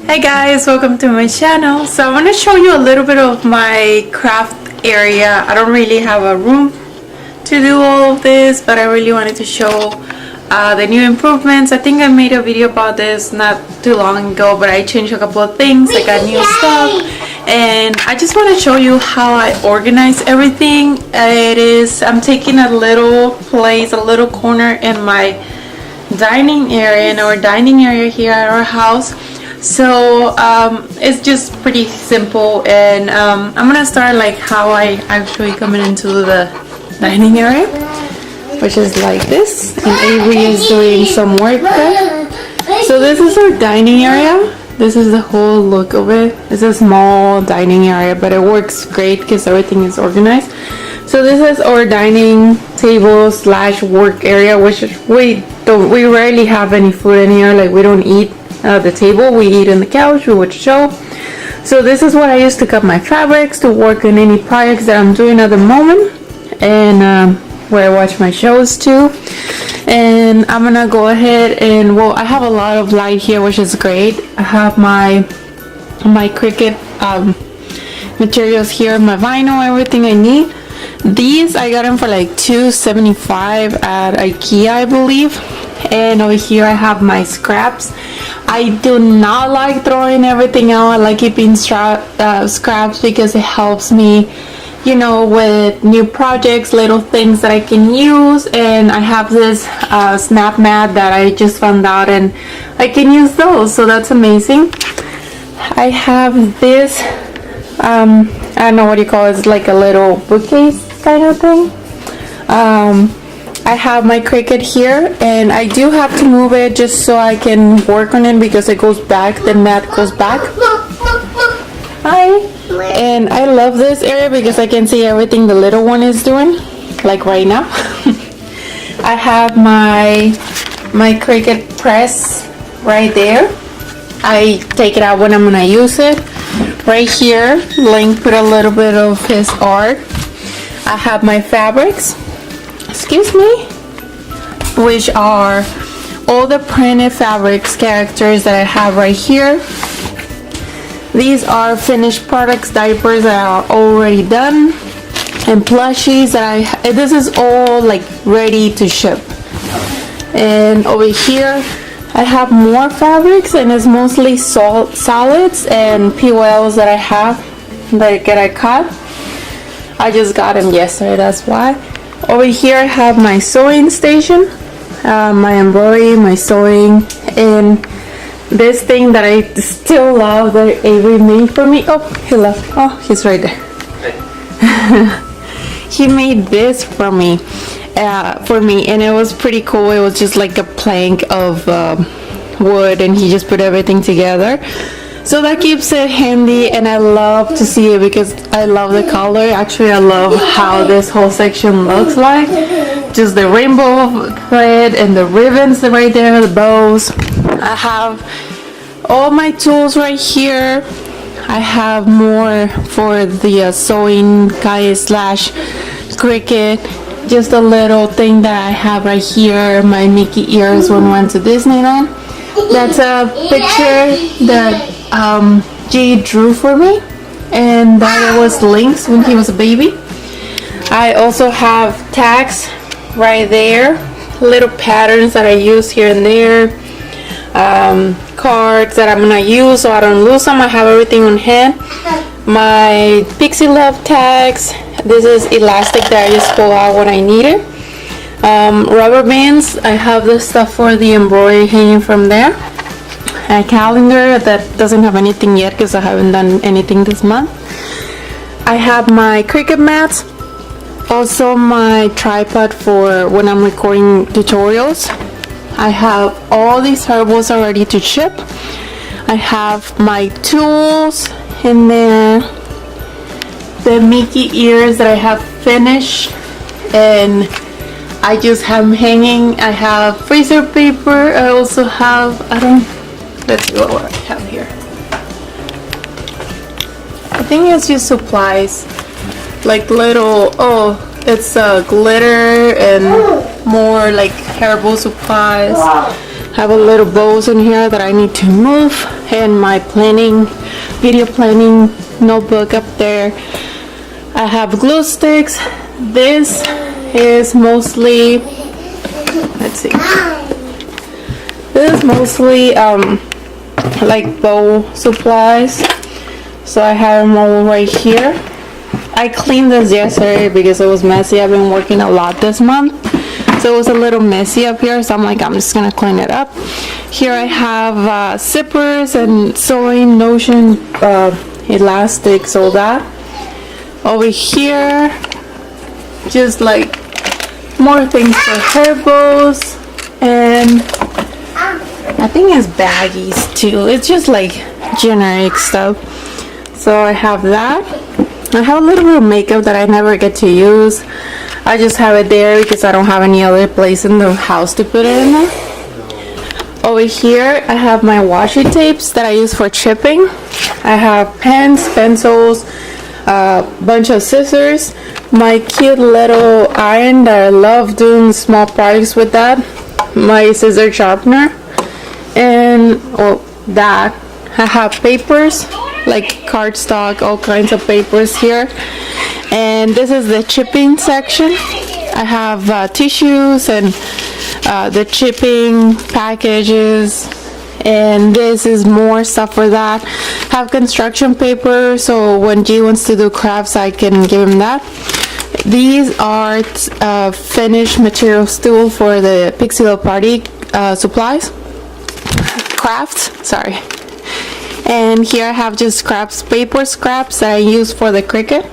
Hey guys, welcome to my channel. So I want to show you a little bit of my craft area. I don't really have a room to do all of this, but I really wanted to show the new improvements. I think I made a video about this not too long ago, but I changed a couple of things. I got new stuff, and I just want to show you how I organize everything. I'm taking a little place, a little corner in my dining area, in our dining area here at our house. So it's just pretty simple, and I'm gonna start like how I actually come into the dining area, which is like this, and Avery is doing some work there. So this is our dining area. This is the whole look of it. It's a small dining area, but it works great because everything is organized. So this is our dining table / work area, which we rarely have any food in here. Like, we don't eat at the table, we eat on the couch, we watch a show. So this is what I use to cut my fabrics, to work on any projects that I'm doing at the moment, and where I watch my shows too. And I'm gonna go ahead and, well, I have a lot of light here, which is great. I have my Cricut materials here, my vinyl, everything I need. These I got them for like $2.75 at IKEA, I believe. And over here I have my scraps. I do not like throwing everything out. I like keeping scraps because it helps me, you know, with new projects, little things that I can use. And I have this snap mat that I just found out, and I can use those, so that's amazing. I have this I don't know what you call it. It's like a little bookcase kind of thing. I have my Cricut here, and I do have to move it just so I can work on it because it goes back, the mat goes back. Hi. And I love this area because I can see everything the little one is doing, like right now. I have my Cricut press right there. I take it out when I'm gonna use it. Right here, Link put a little bit of his art. I have my fabrics, excuse me, which are all the printed fabrics characters that I have right here. These are finished products, diapers that are already done, and plushies that this is all like ready to ship. And over here I have more fabrics, and it's mostly solids and POLs that I have that I cut. I just got them yesterday, that's why. Over here I have my sewing station, my embroidery, my sewing, and this thing that I still love that Avery made for me. Oh, he left. Oh, he's right there. He made this for me, and it was pretty cool. It was just like a plank of wood, and he just put everything together. So that keeps it handy, and I love to see it because I love the color. Actually, I love how this whole section looks like. Just the rainbow thread and the ribbons right there, the bows. I have all my tools right here. I have more for the sewing guy / Cricut. Just a little thing that I have right here, my Mickey ears when we went to Disneyland. That's a picture that G drew for me, and that was Link's when he was a baby. I also have tags right there, little patterns that I use here and there, cards that I'm gonna use so I don't lose them. I have everything on hand. My Pixie Love tags. This is elastic that I just pull out when I need it. Rubber bands. I have this stuff for the embroidery hanging from there. A calendar that doesn't have anything yet because I haven't done anything this month. I have my Cricut mats. Also my tripod for when I'm recording tutorials. I have all these herbals are ready to ship. I have my tools in there. The Mickey ears that I have finished, and I just have them hanging. I have freezer paper. I also have, let's see what I have here. I think it's just supplies, like little, it's glitter and more like herbal supplies. Have a little bowls in here that I need to move, and my planning, video planning notebook up there. I have glue sticks. This is mostly, let's see, this is mostly like bowl supplies, so I have them all right here. I cleaned this yesterday because it was messy. I've been working a lot this month, so it was a little messy up here, so I'm like, I'm just gonna clean it up. Here I have zippers and sewing notion, elastics, all that. Over here, just like more things for herbals, and I think it's baggies too. It's just like generic stuff. So I have that. I have a little bit of makeup that I never get to use. I just have it there because I don't have any other place in the house to put it in there. Over here I have my washi tapes that I use for chipping. I have pens, pencils, a bunch of scissors, my cute little iron that I love doing small projects with, that, my scissor sharpener, and that. I have papers like cardstock, all kinds of papers here. And this is the chipping section. I have tissues and the chipping packages, and this is more stuff for that. I have construction paper, so when G wants to do crafts I can give him that. These are finished materials tool for the Pixie Little Party supplies, crafts, sorry. And here I have just scraps, paper scraps that I use for the Cricut.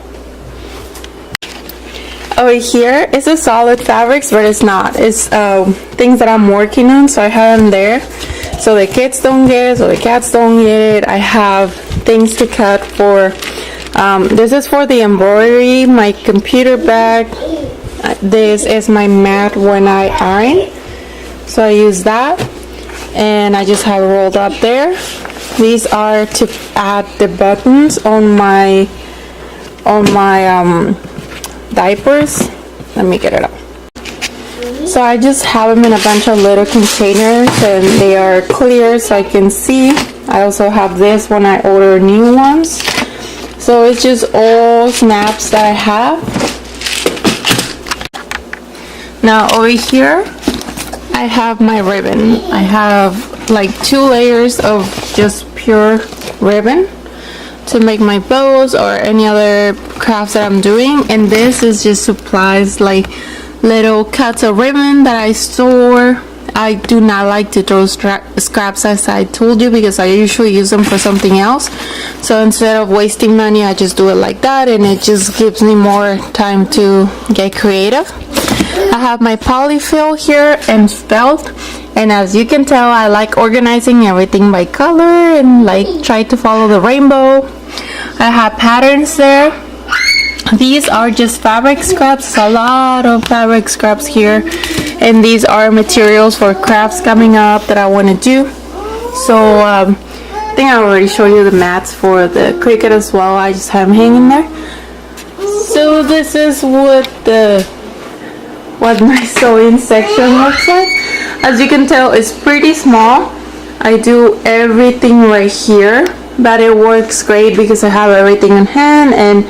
Over here is a solid fabrics, but it's not. It's things that I'm working on, so I have them there so the kids don't get it, so the cats don't get it. I have things to cut for, this is for the embroidery, my computer bag. This is my mat when I iron, so I use that, and I just have it rolled up there. These are to add the buttons on my diapers. Let me get it up. So I just have them in a bunch of little containers, and they are clear so I can see. I also have this when I order new ones. So it's just all snaps that I have. Now over here I have my ribbon. I have like 2 layers of just pure ribbon to make my bows or any other crafts that I'm doing, and this is just supplies like little cuts of ribbon that I store. I do not like to throw scraps, as I told you, because I usually use them for something else. So instead of wasting money, I just do it like that, and it just gives me more time to get creative. I have my polyfill here and felt, and as you can tell, I like organizing everything by color and like try to follow the rainbow. I have patterns there. These are just fabric scraps, a lot of fabric scraps here, and these are materials for crafts coming up that I want to do. So I think I already showed you the mats for the Cricut as well. I just have them hanging there. So this is what my sewing section looks like. As you can tell, it's pretty small. I do everything right here, but it works great because I have everything in hand, and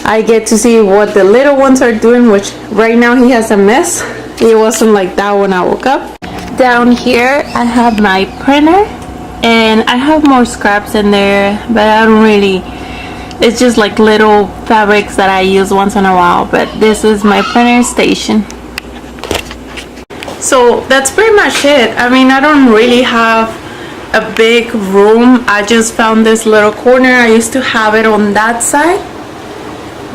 I get to see what the little ones are doing, which right now he has a mess. It wasn't like that when I woke up. Down here I have my printer, and I have more scraps in there, but I don't really, it's just like little fabrics that I use once in a while. But this is my printer station. So that's pretty much it. I mean, I don't really have a big room. I just found this little corner. I used to have it on that side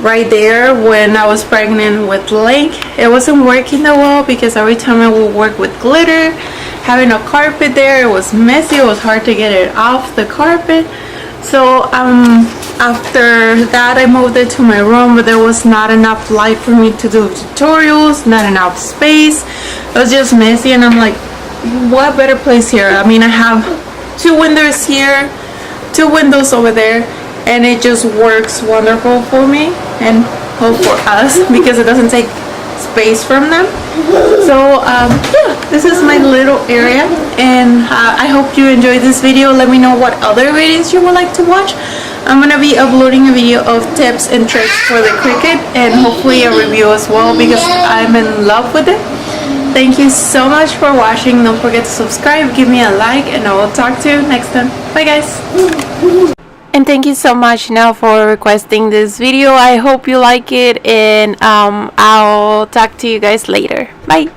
right there when I was pregnant with Link. It wasn't working that well because every time I would work with glitter, having a carpet there, it was messy. It was hard to get it off the carpet. So after that I moved it to my room, but there was not enough light for me to do tutorials, not enough space. It was just messy, and I'm like, what better place here? I mean, I have 2 windows here, 2 windows over there, and it just works wonderful for me and for us because it doesn't take space from them. So yeah, this is my little area, and I hope you enjoyed this video. Let me know what other videos you would like to watch. I'm gonna be uploading a video of tips and tricks for the Cricut, and hopefully a review as well, because I'm in love with it. Thank you so much for watching. Don't forget to subscribe, give me a like, and I will talk to you next time. Bye guys. And thank you so much now for requesting this video. I hope you like it, and I'll talk to you guys later. Bye.